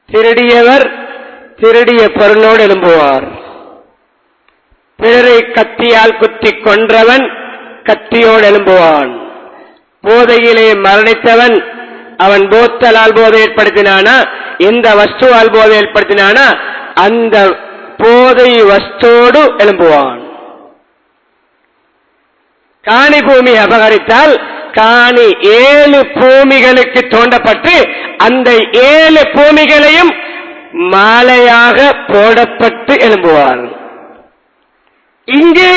திருடியவர் திருடிய பொருளோடு எழும்புவார். பிறரை கத்தியால் குத்தி கொன்றவன் கத்தியோடு எழும்புவான். போதையிலே மரணித்தவன் அவன் போத்தலால் போதை ஏற்படுத்தினானா, எந்த வஸ்துவால் போதை ஏற்படுத்தினானா அந்த போதை வஸ்தோடு எழும்புவான். காணி பூமி அபகரித்தால் காணி 7 பூமிகளுக்கு தோண்டப்பட்டு அந்த 7 பூமிகளையும் மாலையாக போடப்பட்டு எழும்புவார். இங்கு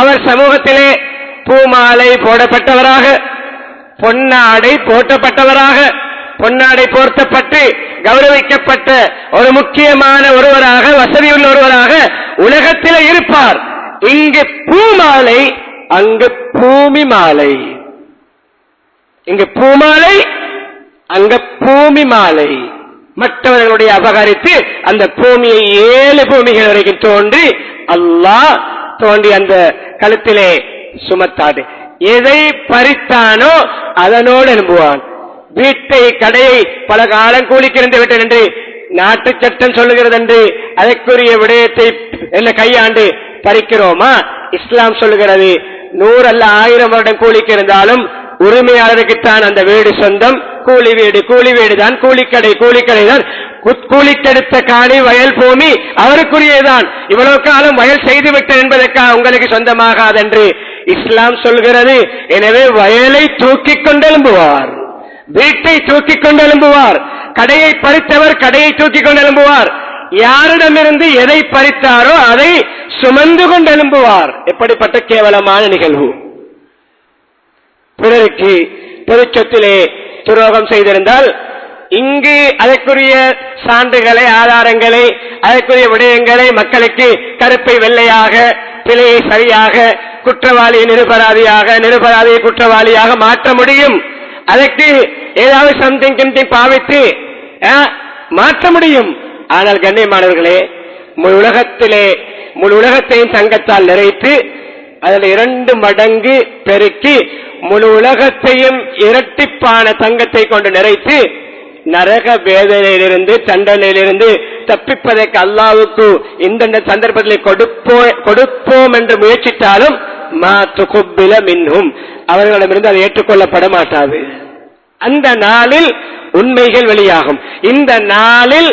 அவர் சமூகத்திலே பூமாலை போடப்பட்டவராக, பொன்னாடை போட்டப்பட்டவராக, பொன்னாடை போர்த்தப்பட்டு கௌரவிக்கப்பட்ட ஒரு முக்கியமான ஒருவராக, வசதியுள்ள ஒருவராக உலகத்திலே இருப்பார். இங்கு பூமாலை, அங்கு பூமி மாலை. இங்கு பூமாலை, அங்க பூமி மாலை. மற்றவர்களுடைய அபகரித்து அந்த பூமியை 7 பூமிகள் வரைக்கும் தோன்றி அல்லாஹ் தோண்டி அந்த கழுத்திலே சுமத்தாது. எதை பறித்தானோ அதனோடு எழும்புவான். வீட்டை கடையை பல காலம் கூலிக்கிருந்து விட்டேன் என்று நாட்டு சட்டம் சொல்லுகிறது என்று அதற்குரிய விடயத்தை என்ன கையாண்டு பறிக்கிறோமா? இஸ்லாம் சொல்லுகிறது 100 அல்ல 1000 வருடம் கூலிக்கு இருந்தாலும் உரிமையாளருக்குத்தான் அந்த வீடு சொந்தம். கூலி வீடு கூலி வீடுதான், கூலிக்கடை கூலிக்கடை தான். கூலிக்கெடுத்த காணி வயல் பூமி அவருக்குரியதான். இவ்வளவு காலம் வயல் செய்துவிட்டேன் என்பதற்காக உங்களுக்கு சொந்தமாகாது என்று இஸ்லாம் சொல்கிறது. எனவே வயலை தூக்கிக் கொண்டெழும்புவார், வீட்டை தூக்கிக் கொண்டெழும்புவார். கடையை பறித்தவர் கடையை தூக்கிக் கொண்டெழும்புவார். யாரிடமிருந்து எதை பறித்தாரோ அதை சுமந்து கொண்டெழும்புவார். எப்படிப்பட்ட கேவலமான நிகழ்வு! பிறருக்கு பொதுச்சொத்திலே துரோகம் செய்திருந்தால் இங்கு அதற்குரிய சான்றுகளை, ஆதாரங்களை, அதற்குரிய விடயங்களை மக்களுக்கு கருப்பை வெள்ளையாக, பிழையை சரியாக, குற்றவாளியை நிரபராதியாக, நிரபராதியை குற்றவாளியாக மாற்ற முடியும். அதற்கு ஏதாவது சம்திங் பாவித்து மாற்ற முடியும். ஆனால் கண்ணியமானவர்களே, முழு உலகத்தையும் தங்கத்தால் நிறைத்து அதில் 2 மடங்கு பெருக்கி முழு உலகத்தையும் இரட்டிப்பான தங்கத்தை கொண்டு நிறைத்து நரக வேதனையிலிருந்து தண்டனையிலிருந்து தப்பிப்பதற்கு அல்லாஹ்வுக்கு இந்த சந்தர்ப்பத்தில் கொடுப்போம் என்று முயற்சித்தாலும் மாத்துகுப்பில மின்ஹும், அவர்களிடமிருந்து அது ஏற்றுக்கொள்ளப்பட மாட்டாது. அந்த நாளில் உண்மைகள் வெளியாகும். இந்த நாளில்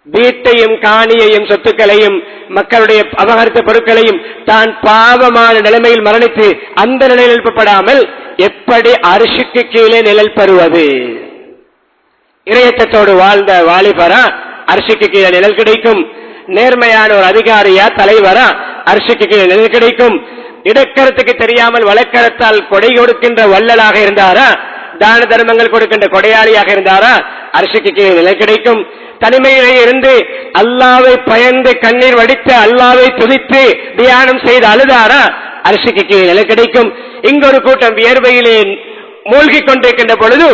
வீட்டையும் காணியையும் சொத்துக்களையும் மக்களுடைய அபகரித்த பொருட்களையும் தான் பாவமான நிலைமையில் மரணித்து அந்த நிலையில் எழுப்பப்படாமல் எப்படி அரிசிக்கு கீழே நிழல் பெறுவது? இறையற்றத்தோடு வாழ்ந்த வாலிபரா அரிசிக்கு கீழே நிழல் கிடைக்கும். நேர்மையான ஒரு அதிகாரியா, தலைவரா அரிசிக்கு கீழே நிழல் கிடைக்கும். இடக்கரத்துக்கு தெரியாமல் வழக்கரத்தால் கொடை கொடுக்கின்ற வள்ளலாக இருந்தாரா, தான தர்மங்கள் கொடுக்கின்ற கொடையாளியாக இருந்தாரா, அரிசிக்கு கீழே நிழல் கிடைக்கும். தனிமையிலே இருந்து அல்லாவை பயந்து கண்ணீர் வடித்து அல்லாவை துதித்து தியானம் செய்து அழுதாரா, அரிசிக்கு கீழே நிழல் கிடைக்கும். இங்கொரு கூட்டம் வியர்வையிலே மூழ்கி கொண்டிருக்கின்ற பொழுது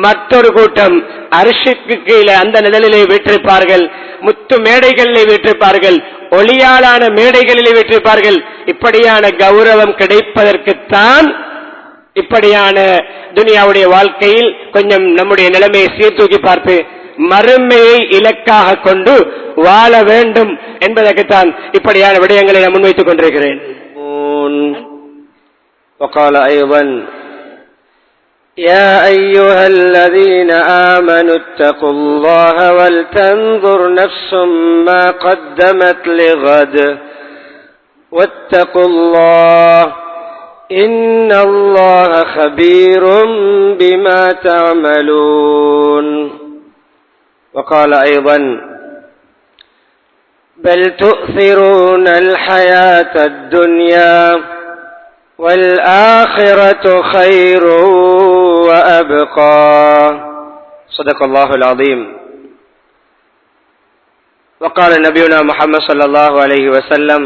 மற்றொரு கூட்டம் அரிசிக்கு கீழே அந்த நிழலிலே வீற்றிருப்பார்கள். முத்து மேடைகளிலே வீற்றிருப்பார்கள், ஒளியாலான மேடைகளிலே வீற்றிருப்பார்கள். இப்படியான கௌரவம் கிடைப்பதற்குத்தான் இப்படியான துனியாவுடைய வாழ்க்கையில் கொஞ்சம் நம்முடைய நிலைமையை சீர்தூக்கி பார்த்து மறுமையை இலக்காக கொண்டு வாழ வேண்டும் என்பதற்குத்தான் இப்படியான விடயங்களை நான் முன்வைத்துக் கொண்டிருக்கிறேன். وقال أيضا يا أيها الذين آمنوا اتقوا الله ولتنظر نفس ما قدمت لغد واتقوا الله إن الله خبير بما تعملون. وقال أيضا بل تؤثرون الحياة الدنيا والآخرة خير وأبقى. صدق الله العظيم. وقال نبينا محمد صلى الله عليه وسلم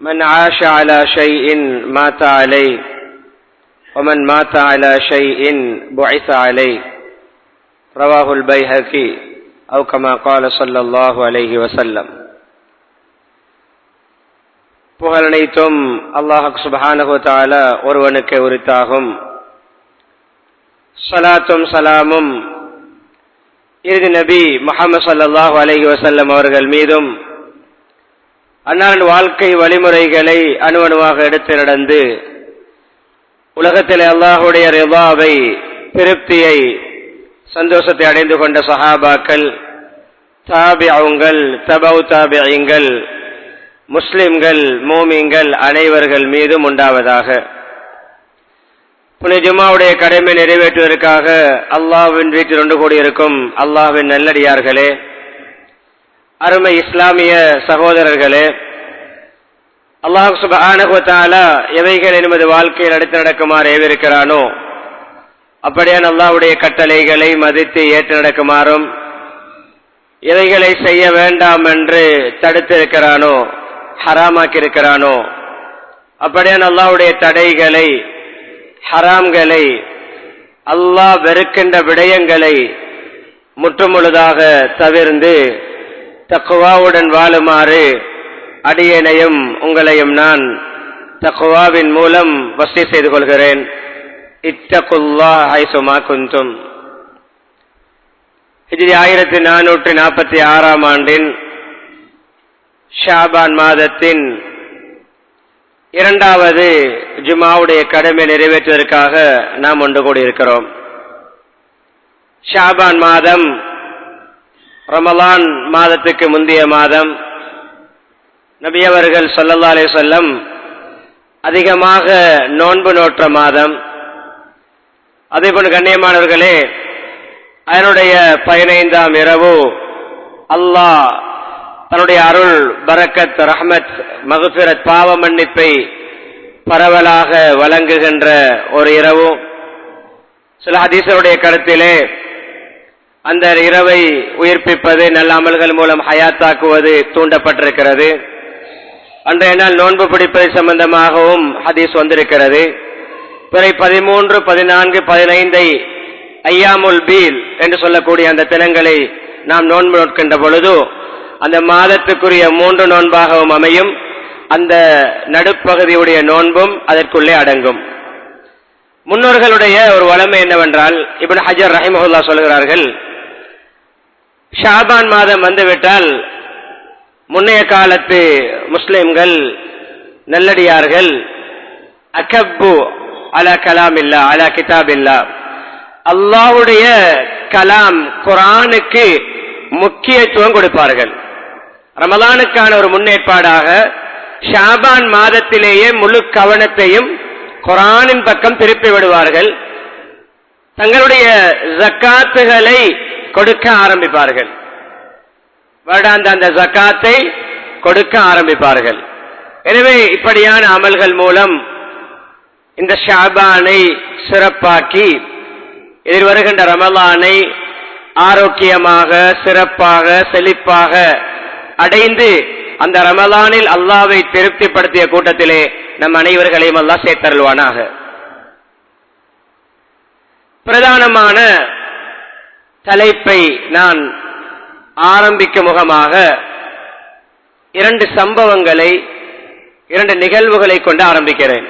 من عاش على شيء مات عليه ومن مات على شيء بعث عليه. رواه البيهقي أو كما قال صلى الله عليه وسلم. புகழனைத்தும் அல்லாஹ் சுப்ஹானஹு வ தஆலா ஒருவனுக்கே உரித்தாகும். ஸலாத்தும் ஸலாமும் இறுதி நபி முஹம்மது ஸல்லல்லாஹு அலைஹி வஸல்லம் அவர்கள் மீதும் அன்னாரின் வாழ்க்கை வழிமுறைகளை அணுவணுவாக எடுத்து நடந்து உலகத்திலே அல்லாஹ்வுடைய ரிதாவை, திருப்தியை, சந்தோஷத்தை அடைந்து கொண்ட சஹாபாக்கள், தாபிஊன்கள், தபவு தாபிஈன்கள், முஸ்லிம்கள், மூமின்கள் அனைவர்கள் மீதும் உண்டாவதாக. புனித ஜும்மாவுடைய கடமை நிறைவேற்றுவதற்காக அல்லாஹ்வின் வீட்டில் ஒன்று கூடியிருக்கும் அல்லாஹ்வின் நல்லடியார்களே, அருமை இஸ்லாமிய சகோதரர்களே, அல்லாஹ் சுப்ஹானஹு வ தஆலா எவைகளை நமது வாழ்க்கையில் அடுத்து நடக்குமாறு ஏவிருக்கிறானோ அப்படியான அல்லாஹ்வுடைய கட்டளைகளை மதித்து ஏற்று நடக்குமாறும், எவைகளை செய்ய வேண்டாம் என்று தடுத்திருக்கிறானோ, ஹராமாக்கியிருக்கிறானோ அப்படியான அல்லாஹ்வுடைய தடைகளை, ஹராம்களை, அல்லாஹ் வெறுக்கின்ற விடயங்களை முற்றுமுழுதாக தவிர்ந்து தக்வாவுடன் வாழுமாறு அடியேனையும் உங்களையும் நான் தக்வாவின் மூலம் வஸிய செய்து கொள்கிறேன். இத்தகுல்லாஹ ஹைசுமா குந்தும். ஹிஜ்ரி 1446 ஆண்டின் ஷாபான் மாதத்தின் இரண்டாவது ஜுமாவுடைய கடமை நிறைவேற்றுவதற்காக நாம் ஒன்று கூடியிருக்கிறோம். ஷாபான் மாதம் ரமலான் மாதத்துக்கு முந்தைய மாதம். நபி அவர்கள் ஸல்லல்லாஹு அலைஹி வஸல்லம் அதிகமாக நோன்பு நோற்ற மாதம். அதேபோன்று கண்ணியமானவர்களே, அதனுடைய 15ஆம் இரவு அல்லாஹ் தன்னுடைய அருள், பரக்கத், ரஹ்மத், மக்ஃபிரத், பாவ மன்னிப்பை பரவலாக வழங்குகின்ற ஒரு இரவு. சில ஹதீஸுடைய கருத்திலே அந்த இரவை உயிர்ப்பிப்பது, நல்ல அமல்கள் மூலம் ஹயாத்தாக்குவது தூண்டப்பட்டிருக்கிறது. அன்றைய நாள் நோன்பு பிடிப்பது சம்பந்தமாகவும் ஹதீஸ் வந்திருக்கிறது. பிறை 13, 14, 15 ஐயாமுல் பீல் என்று சொல்லக்கூடிய அந்த தினங்களை நாம் நோன்பு நோக்கின்ற பொழுது அந்த மாதத்துக்குரிய 3 நோன்பாகவும் அமையும். அந்த நடுப்பகுதியுடைய நோன்பும் அதற்குள்ளே அடங்கும். முன்னோர்களுடைய ஒரு வளமை என்னவென்றால், இப்னு ஹஜர் ரஹிமஹுல்லாஹ் சொல்கிறார்கள், ஷாபான் மாதம் வந்துவிட்டால் முன்னைய காலத்து முஸ்லிம்கள், நல்லடியார்கள், அகப்பு அலா கலாமில்லா அலா கிதாபில்லா, அல்லாஹ்வுடைய கலாம் குர்ஆனுக்கு முக்கியத்துவம் கொடுப்பார்கள். ரமலானுக்கான ஒரு முன்னேற்பாடாக ஷாபான் மாதத்திலேயே முழு கவனத்தையும் குர்ஆனின் பக்கம் திருப்பி விடுவார்கள். தங்களுடைய ஜக்காத்துகளை கொடுக்க ஆரம்பிப்பார்கள். வருடாந்த அந்த ஜக்காத்தை கொடுக்க ஆரம்பிப்பார்கள். எனவே இப்படியான அமல்கள் மூலம் இந்த ஷாபானை சிறப்பாக்கி எதிர்வருகின்ற ரமலானை ஆரோக்கியமாக, சிறப்பாக, செழிப்பாக அடைந்து அந்த ரமலானில் அல்லாஹ்வை திருப்திப்படுத்திய கூட்டத்திலே நம் அனைவர்களையும் அல்லாஹ் சேர்த்தருள்வானாக. பிரதானமான தலைப்பை நான் ஆரம்பிக்கும் முகமாக 2 சம்பவங்களை, 2 நிகழ்வுகளை கொண்டு ஆரம்பிக்கிறேன்.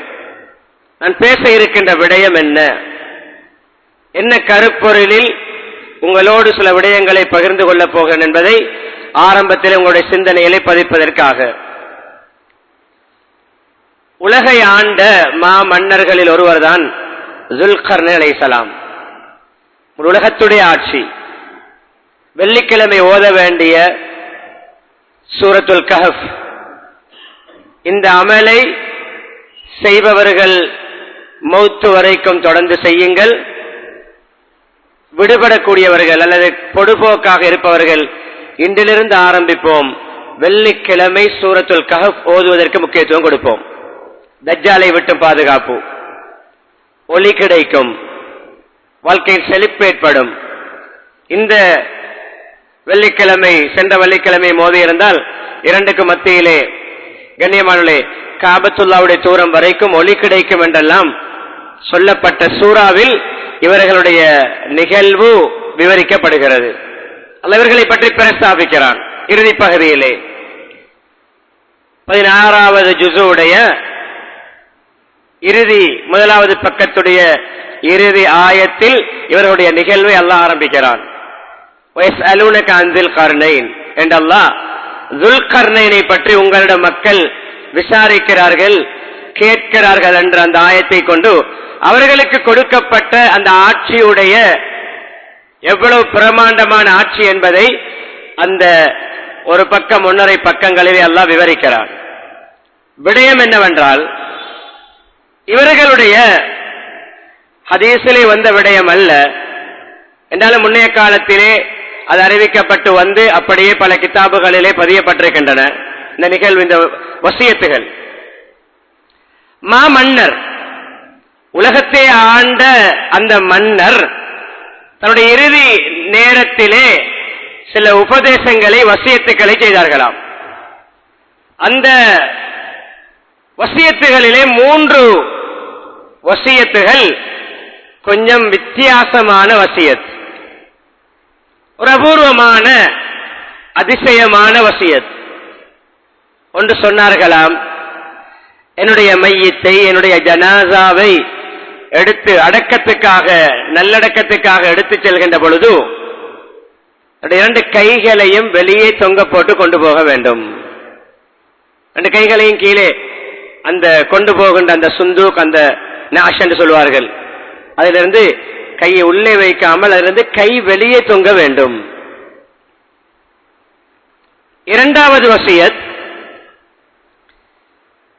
நான் பேச இருக்கின்ற விடயம் என்ன கருப்பொருளில் உங்களோடு சில விடயங்களை பகிர்ந்து கொள்ளப் போகிறேன் என்பதை ஆரம்பத்தில் உங்களுடைய சிந்தனைகளை பதிப்பதற்காக. உலகை ஆண்ட மன்னர்களில் ஒருவர்தான் ஸுல்கர்னைன் அலைஹிஸ்ஸலாம். உலகத்துடைய ஆட்சி. வெள்ளிக்கிழமை ஓத வேண்டிய சூரத்துல் கஹஃப். இந்த அமலை செய்பவர்கள் மௌத்து வரைக்கும் தொடர்ந்து செய்யுங்கள். விடுபடக்கூடியவர்கள் அல்லது பொடுபோக்காக இருப்பவர்கள் இன்றிலிருந்து ஆரம்பிப்போம், வெள்ளிக்கிழமை சூரத்துல் கஹஃப் ஓதுவதற்கு முக்கியத்துவம் கொடுப்போம். தஜ்ஜாலை விட்டு பாதுகாப்பு, ஒளி கிடைக்கும், வாழ்க்கையில் செழிப்பு ஏற்படும். இந்த வெள்ளிக்கிழமை, சென்ற வெள்ளிக்கிழமை மோதி இருந்தால் 2க்கு மத்தியிலே கண்ணியமானே காபத்துல்லாவுடைய தூரம் வரைக்கும் ஒளி கிடைக்கும் என்றெல்லாம் சொல்லப்பட்ட சூறாவில் இவர்களுடைய நிகழ்வு விவரிக்கப்படுகிறது. இவர்களை பற்றி பிரஸ்தாபிக்கிறான் இறுதி பகுதியிலே. 16வது ஜுஸுடைய இறுதி 1வது பக்கத்துடைய இறுதி ஆயத்தில் இவர்களுடைய நிகழ்வை அல்லாஹ் ஆரம்பிக்கிறான். வயஸ்அலூனக அன் தில் கர்னைன் என்ற அல்லாஹ் துல் கர்னைனை பற்றி உங்களிடம் மக்கள் விசாரிக்கிறார்கள், கேட்கிறார்கள் என்ற அந்த ஆயத்தை கொண்டு அவர்களுக்கு கொடுக்கப்பட்ட அந்த ஆட்சியுடைய எவ்வளவு பிரமாண்டமான ஆட்சி என்பதை அந்த ஒரு பக்கம் 1.5 பக்கங்களிலே அல்லாஹ் விவரிக்கிறார். விடயம் என்னவென்றால், இவர்களுடைய ஹதீஸிலே வந்த விடயம் அல்ல என்றாலும் முன்னைய காலத்திலே அது அறிவிக்கப்பட்டு வந்து அப்படியே பல கிதாபுகளிலே பதியப்பட்டிருக்கின்றன. இந்த நிகழ்வு, இந்த வசியத்துகள். மன்னர், உலகத்தை ஆண்ட அந்த மன்னர் தன்னுடைய இறுதி நேரத்திலே சில உபதேசங்களை, வசியத்துக்களை செய்தார்களாம். அந்த வசியத்துகளிலே 3 வசியத்துகள் கொஞ்சம் வித்தியாசமான வசியத், ஒரு அபூர்வமான அதிசயமான வசியத். ஒன்று சொன்னார்களாம், என்னுடைய மையத்தை, என்னுடைய ஜனாசாவை எடுத்து அடக்கத்துக்காக, நல்லடக்கத்துக்காக எடுத்து செல்கின்ற பொழுது 2 கைகளையும் வெளியே தொங்க போட்டு கொண்டு போக வேண்டும். 2 கைகளையும் கீழே அந்த கொண்டு போகின்ற அந்த சுந்தூக், அந்த நாஷ் என்று சொல்வார்கள், அதிலிருந்து கையை உள்ளே வைக்காமல் அதிலிருந்து கை வெளியே தொங்க வேண்டும். 2வது வசியத்,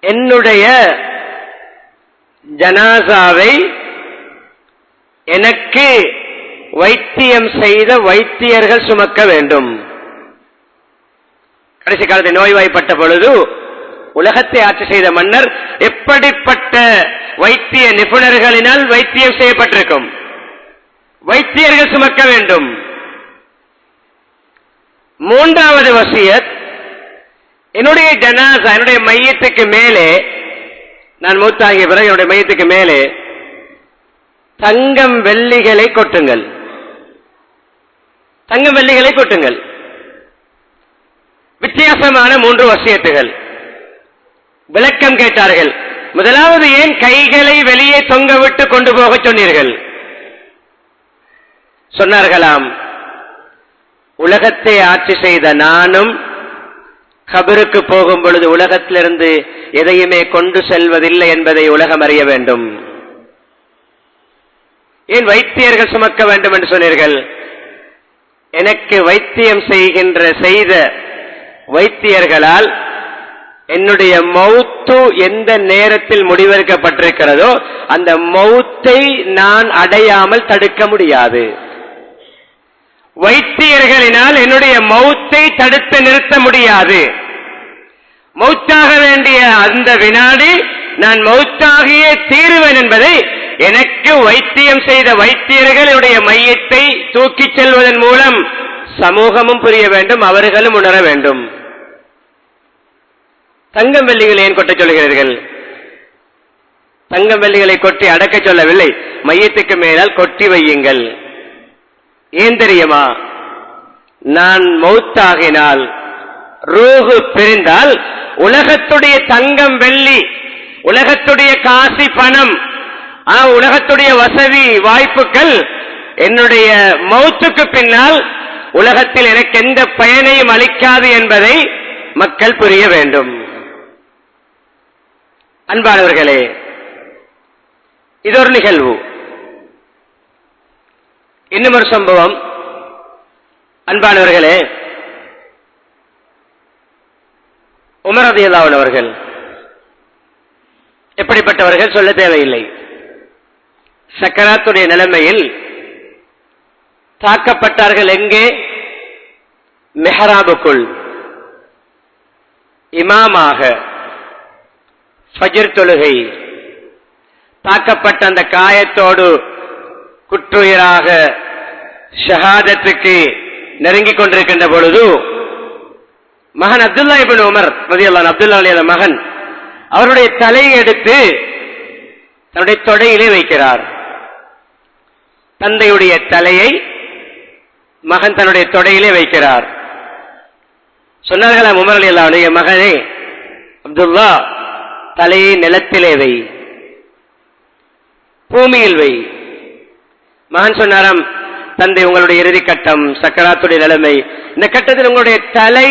என்னுடைய ஜனாசாவை எனக்கு வைத்தியம் செய்த வைத்தியர்கள் சுமக்க வேண்டும். கடைசி காலத்தில் நோய்வாய்ப்பட்ட பொழுது உலகத்தை ஆட்சி செய்த மன்னர் எப்படிப்பட்ட வைத்திய நிபுணர்களினால் வைத்தியம் செய்யப்பட்டிருக்கும், வைத்தியர்கள் சுமக்க வேண்டும். 3வது வசியத், என்னுடைய ஜனாசா, என்னுடைய மையத்துக்கு மேலே, நான் மூத்தாகிய பிறகு என்னுடைய மையத்துக்கு மேலே தங்கம் வெள்ளிகளை கொட்டுங்கள், தங்கம் வெள்ளிகளை கொட்டுங்கள். வித்தியாசமான 3 வசியத்துகள். விளக்கம் கேட்டார்கள். முதலாவது, ஏன் கைகளை வெளியே தொங்க விட்டு கொண்டு போக சொன்னீர்கள்? சொன்னார்களாம், உலகத்தை ஆட்சி செய்த நானும் கபருக்கு போகும் பொழுது உலகத்திலிருந்து எதையுமே கொண்டு செல்வதில்லை என்பதை உலகம் அறிய வேண்டும். ஏன் வைத்தியர்கள் சுமக்க வேண்டும் என்று சொன்னீர்கள்? எனக்கு வைத்தியம் செய்த வைத்தியர்களால் என்னுடைய மௌத்து எந்த நேரத்தில் முடிவெடுக்கப்பட்டிருக்கிறதோ அந்த மௌத்தை நான் அடையாமல் தடுக்க முடியாது. வைத்தியர்களினால் என்னுடைய மௌத்தை தடுத்து நிறுத்த முடியாது. மௌத்தாக வேண்டிய அந்த வினாடி நான் மௌத்தாகியே தீருவேன் என்பதை எனக்கு வைத்தியம் செய்த வைத்தியர்கள் என்னுடைய மையத்தை தூக்கிச் செல்வதன் மூலம் சமூகமும் புரிய வேண்டும், அவர்களும் உணர வேண்டும். தங்கம் வெள்ளிகள் ஏன் கொட்ட சொல்கிறீர்கள்? தங்கம் வெள்ளிகளை கொட்டி அடக்க சொல்லவில்லை, மையத்துக்கு மேலால் கொட்டி வையுங்கள். ஏன் தெரியுமா? நான் மௌத்தாகினால், ரூஹு பிரிந்தால், உலகத்துடைய தங்கம் வெள்ளி, உலகத்துடைய காசி பணம், உலகத்துடைய வசதி வாய்ப்புகள் என்னுடைய மௌத்துக்கு பின்னால் உலகத்தில் எனக்கு எந்த பயனையும் அளிக்காது என்பதை மக்கள் புரிய வேண்டும். அன்பானவர்களே, இது ஒரு நிகழ்வு. இன்னும் ஒரு சம்பவம். அன்பானவர்களே, உமர் ரலியல்லாஹு அன்ஹு அவர்கள் எப்படிப்பட்டவர்கள் சொல்ல தேவையில்லை. சக்கராத்துடைய நிலைமையில் தாக்கப்பட்டார்கள். எங்கே? மெஹராபுக்குள் இமாமாக ஃபஜ்ர் தொழுகை. தாக்கப்பட்ட அந்த காயத்தோடு குற்றுயிராக ஷஹாதத்துக்கு நெருங்கிக் கொண்டிருக்கின்ற பொழுது மகன் அப்துல்லா இப்னு உமர் ரலியல்லாஹு அன்ஹு, அப்துல்லா அலிய மகன், அவருடைய தலையை எடுத்து தன்னுடைய தொடையிலே வைக்கிறார். தந்தையுடைய தலையை மகன் தன்னுடைய தொடையிலே வைக்கிறார். சொன்னார்களாம் உமர் ரலியல்லாஹு அன்ஹு, மகனே அப்துல்லா, தலையை நிலத்திலே வை, பூமியில் வை. மகன் சொன்னாராம், தந்தை உங்களுடைய இறுதி கட்டம் சக்கராத்துடைய நிலைமை, இந்த கட்டத்தில் உங்களுடைய தலை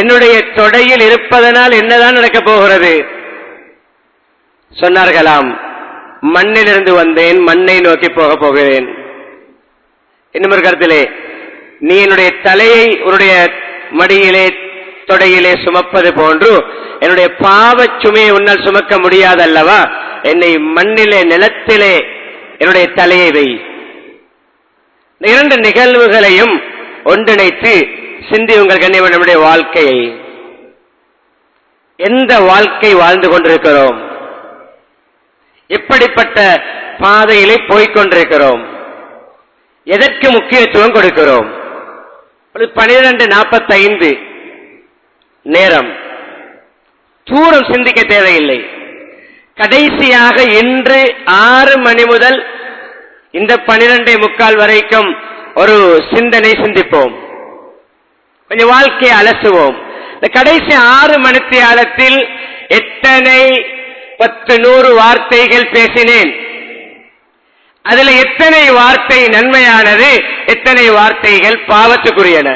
என்னுடைய தொடையில் இருப்பதனால் என்னதான் நடக்கப் போகிறது? சொன்னார்களாம், மண்ணிலிருந்து வந்தேன், மண்ணை நோக்கி போக போகிறேன். இன்னும் ஒரு கருத்திலே, நீ என்னுடைய தலையை உன்னுடைய மடியிலே தொடையிலே சுமப்பது போன்று என்னுடைய பாவச் சுமையை உன்னால் சுமக்க முடியாதல்லவா, என்னை மண்ணிலே நிலத்திலே என்னுடைய தலையை வை. இரண்டு நிகழ்வுகளையும் ஒன்றிணைத்து சிந்தி உங்கள் கண்ணியம் நம்முடைய வாழ்க்கையை, எந்த வாழ்க்கை வாழ்ந்து கொண்டிருக்கிறோம், எப்படிப்பட்ட பாதையிலே போய்கொண்டிருக்கிறோம், எதற்கு முக்கியத்துவம் கொடுக்கிறோம்? 12:45 நேரம், தூரம் சிந்திக்க தேவையில்லை. கடைசியாக இன்று 6 மணி முதல் இந்த 12:45 வரைக்கும் ஒரு சிந்தனை சிந்திப்போம், கொஞ்சம் வாழ்க்கையை அலசுவோம். இந்த கடைசி 6 மணித்தியாலத்தில் எத்தனை 10-100 வார்த்தைகள் பேசினேன், அதுல எத்தனை வார்த்தை நன்மையானது, எத்தனை வார்த்தைகள் பாவத்துக்குரியன,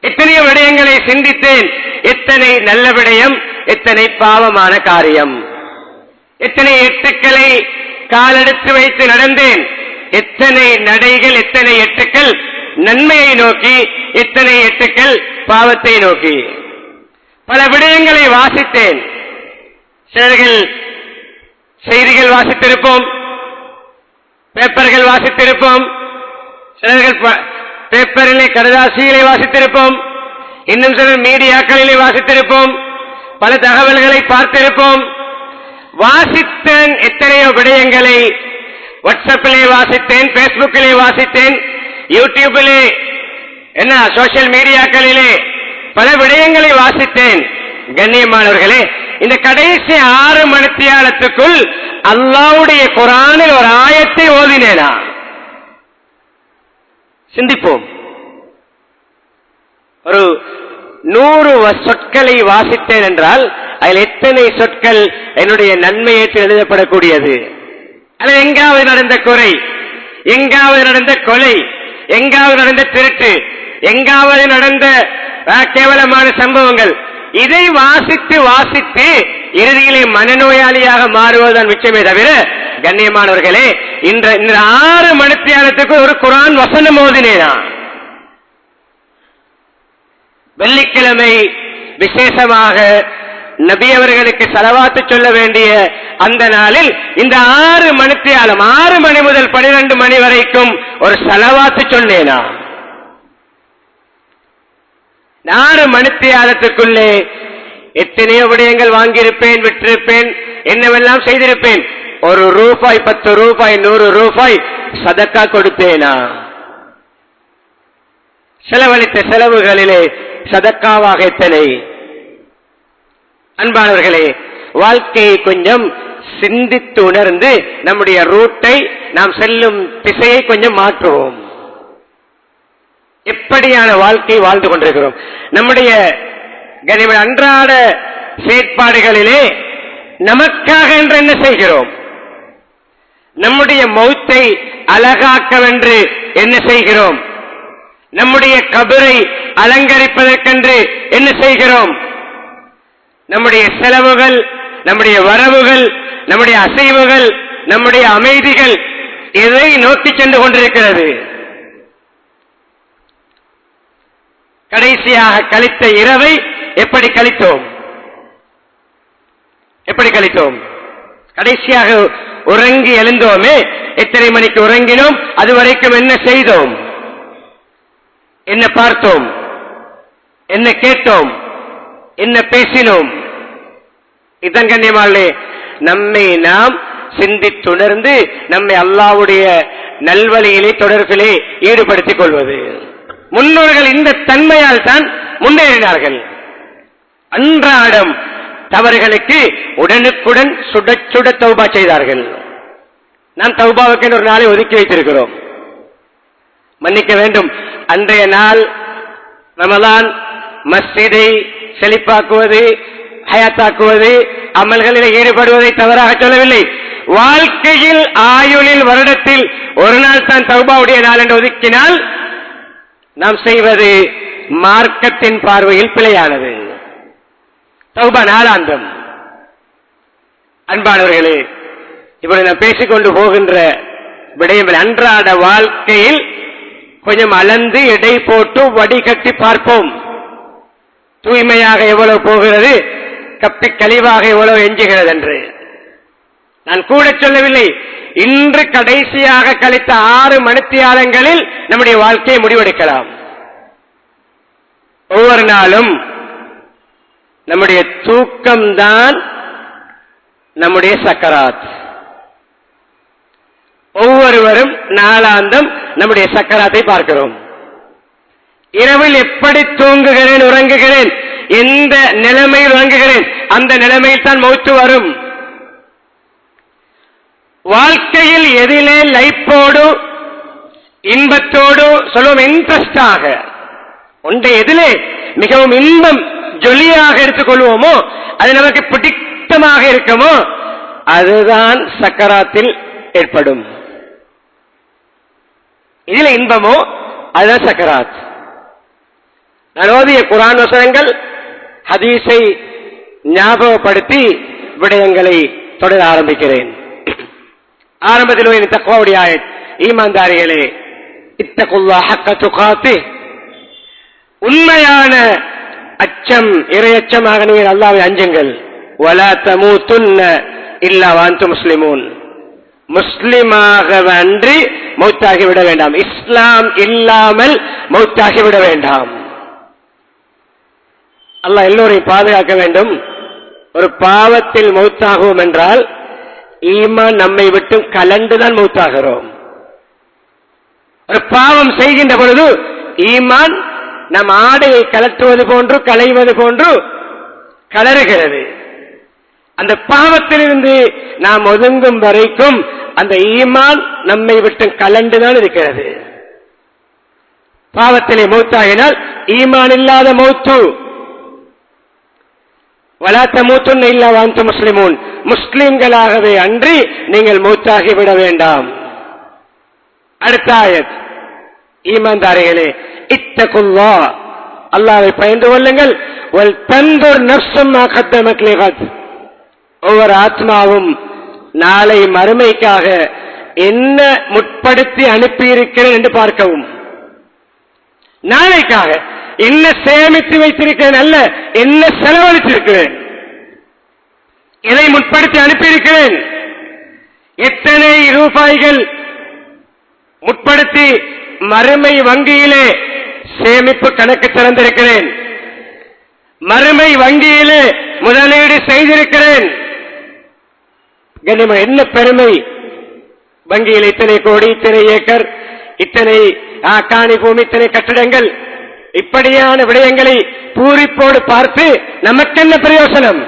எத்தனையோ விடயங்களை சிந்தித்தேன், எத்தனை நல்ல விடயம், எத்தனை பாவமான காரியம், எத்தனை எட்டுக்களை காலெடுத்து வைத்து நடந்தேன், எத்தனை நடைகள், எத்தனை எட்டுக்கள் நன்மையை நோக்கி, எத்தனை எட்டுக்கள் பாவத்தை நோக்கி. பல விடயங்களை வாசித்தேன். சிலர்கள் செய்திகள் வாசித்திருப்போம், பேப்பர்கள் வாசித்திருப்போம், சிலர்கள் பேப்பரிலே கடதாசிகளை வாசித்திருப்போம், இன்னும் சிலர் மீடியாக்களிலே வாசித்திருப்போம், பல தகவல்களை பார்த்திருப்போம். வாசித்தேன் எத்தனையோ விடயங்களை, வாட்ஸ்அப்பிலே வாசித்தேன், பேஸ்புக்கிலே வாசித்தேன், யூடியூபிலே, என்ன சோசியல் மீடியாக்களிலே பல விடயங்களை வாசித்தேன். கண்ணியமானவர்களே, இந்த கடைசி 6 மணித்தியாலத்துக்குள் அல்லாஹ்வுடைய குர்ஆனில் ஒரு ஆயத்தை ஓதினேனா? சிந்திப்போம். ஒரு 100 சொற்களை வாசித்தேன் என்றால் அதில் எத்தனை சொற்கள் என்னுடைய நன்மையேற்று எழுதப்படக்கூடியது? அது எங்காவது நடந்த குறை, எங்காவது நடந்த கொலை, எங்காவது நடந்த திருட்டு, எங்காவது நடந்த கேவலமான சம்பவங்கள், இதை வாசித்து வாசித்து இறுதியிலே மனநோயாளியாக மாறுவதுதான் மிச்சமே தவிர, கண்ணியமானவர்களே, இந்த 6 மணித்தியாலத்துக்கு ஒரு குர்ஆன் வசனம் ஓதினேனா? வெள்ளிக்கிழமை விசேஷமாக நபி அவர்களுக்கு ஸலவாத்து சொல்ல வேண்டிய அந்த நாளில் இந்த 6 மணித்தியாலம், 6 மணி முதல் 12 மணி வரைக்கும் ஒரு ஸலவாத்து சொன்னேனா? 6 மணித்தியாலத்துக்குள்ளே எத்தனையோ விடயங்கள் வாங்கியிருப்பேன், விட்டிருப்பேன், என்னவெல்லாம் செய்திருப்பேன். ₹1, ₹10, ₹100 சதக்கா கொடுத்தேனா? செலவழித்த செலவுகளிலே சதக்காவாக எத்தனை? அன்பானவர்களே, வாழ்க்கையை கொஞ்சம் சிந்தித்து உணர்ந்து நம்முடைய ரூட்டை, நாம் செல்லும் திசையை கொஞ்சம் மாற்றுவோம். எப்படியான வாழ்க்கை வாழ்ந்து கொண்டிருக்கிறோம்? நம்முடைய அன்றாட செயற்பாடுகளிலே நமக்காக என்று என்ன செய்கிறோம்? நம்முடைய மௌத்தை அழகாக்கவென்று என்ன செய்கிறோம்? நம்முடைய கபரை அலங்கரிப்பதற்கென்று என்ன செய்கிறோம்? நம்முடைய செலவுகள், நம்முடைய வரவுகள், நம்முடைய அசைவுகள், நம்முடைய அமைதிகள் எதை நோக்கி சென்று கொண்டிருக்கிறது? கடைசியாக கழித்த இரவை எப்படி கழித்தோம்? எப்படி கழித்தோம்? கடைசியாக உறங்கி எழுந்தோமே, எத்தனை மணிக்கு உறங்கினோம்? அதுவரைக்கும் என்ன செய்தோம்? என்ன பார்த்தோம்? என்ன கேட்டோம்? என்ன பேசினோம்? இதன் கண்ணியமானே, நம்மை நாம் சிந்தித்துணர்ந்து நம்மை அல்லாஹ்வுடைய நல்வழியிலே தொடர்பிலே ஈடுபடுத்திக் கொள்வது. முன்னோர்கள் இந்த தன்மையால் தான் முன்னேறினார்கள். அன்றாடம் தவறுகளுக்கு உடனுக்குடன் சுட சுட தௌபா செய்தார்கள். நாம் தௌபாவுக்கு ஒரு நாளை ஒதுக்கி வைத்திருக்கிறோம். மன்னிக்க வேண்டும். அன்றைய நாள் ரமலான், மஸ்ஜிதை செழிப்பாக்குவது, ஹயாத்தாக்குவது, அமல்களில் ஈடுபடுவதை தவறாக சொல்லவில்லை. வாழ்க்கையில், ஆயுளில், வருடத்தில் ஒரு நாள் தான் தௌபாவுடைய நாள் என்று ஒதுக்கினால் நாம் செய்வது மார்க்கத்தின் பார்வையில் பிழையானது. தௌபா நாளாந்தம். அன்பானவர்களே, இப்படி நாம் பேசிக்கொண்டு போகின்ற விடயம் அன்றாட வாழ்க்கையில் கொஞ்சம் அளந்து எடை போட்டு வடிகட்டி பார்ப்போம். தூய்மையாக எவ்வளவு போகிறது, கப்பி கழிவாக எவ்வளவு எஞ்சுகிறது என்று. நான் கூட சொல்லவில்லை, இன்று கடைசியாக கழித்த 6 மணித்தியாலங்களில் நம்முடைய வாழ்க்கையை முடிவெடுக்கலாம். ஒவ்வொரு நாளும் நம்முடைய தூக்கம்தான் நம்முடைய சக்கராத். ஒவ்வொருவரும் நாளாந்தம் நம்முடைய சக்கராத்தை பார்க்கிறோம். இரவில் எப்படி தூங்குகிறேன், உறங்குகிறேன், எந்த நிலைமையில் உறங்குகிறேன், அந்த நிலைமையில் தான் மௌத்து வரும். வாழ்க்கையில் எதிலே லைஃபோடு இன்பத்தோடு சொல்லுவோம், இன்ட்ரெஸ்டாக ஒன்றை எதிலே மிகவும் இன்பம் ஜொலியாக எடுத்துக்கொள்வோமோ, அது நமக்கு பிடித்தமாக இருக்குமோ, அதுதான் சக்கராத்தில் ஏற்படும். இதில் இன்பமோ அதுதான் சக்கராத். நான் ஓதிய குர்ஆன் வசனங்கள் ஹதீஸை ஞாபகப்படுத்தி விடயங்களை தொடர ஆரம்பிக்கிறேன். ஆரம்பத்தில் தக்வாவுடைய ஆயத், ஈமான்தாரிகளே இத்தகுல்லாஹ் ஹக்க துகாத்திஹ், உண்மையான அச்சம் இறையச்சமாக நீங்கள் அல்லாஹ்வை அஞ்சுங்கள். வலா தமூதுன்ன இல்லா வஅன்தும் முஸ்லிமூன், முஸ்லிமாக அன்றி மௌத்தாகிவிட வேண்டாம். இஸ்லாம் இல்லாமல் மௌத்தாகிவிட வேண்டாம். அல்லாஹ் எல்லோரையும் பாதுகாக்க வேண்டும். ஒரு பாவத்தில் மௌத்தாகுவோம் என்றால் ஈமான் நம்மை விட்டு கலந்துதான் மௌத்தாகிறோம். ஒரு பாவம் செய்கின்ற பொழுது ஈமான் நம் ஆடையை கலற்றுவது போன்று களைவது போன்று கலருகிறது. அந்த பாவத்திலிருந்து நாம் ஒதுங்கும் வரைக்கும் அந்த ஈமான் நம்மை விட்டு கலந்துதான் இருக்கிறது. பாவத்திலே மௌத்தாகினால் ஈமான் இல்லாத மௌத்து. வலா தமூதுன்ன இல்லா வஅன்தும் முஸ்லிமூன், முஸ்லிம்களாகவே அன்றி நீங்கள் மௌத்தாகி விட வேண்டாம். அடுத்த ஆயத், ஈமான்தாரிகளே இத்தகுல்லாஹ், அல்லாஹ்வை பயந்து கொள்ளுங்கள். வல் தன்துர் நஃப்ஸும் மா கத்தமத் லிகத், ஒவ்வொரு ஆத்மாவும் நாளை மறுமைக்காக என்ன முற்படுத்தி அனுப்பியிருக்கிறேன் என்று பார்க்கவும். நாளைக்காக என்ன சேமித்து வைத்திருக்கிறேன் அல்ல, என்ன செலவழித்திருக்கிறேன், எதை முற்படுத்தி அனுப்பியிருக்கிறேன், எத்தனை ரூபாய்கள் முற்படுத்தி மறுமை வங்கியிலே சேமிப்பு கணக்கு திறந்திருக்கிறேன், மறுமை வங்கியிலே முதலீடு செய்திருக்கிறேன். என்ன பெருமை! வங்கியில் இத்தனை கோடி, இத்தனை ஏக்கர், இத்தனை காணி பூமி, இத்தனை கட்டிடங்கள், இப்படியான விடயங்களை பூரிப்போடு பார்த்து நமக்கென்ன பிரயோசனம்?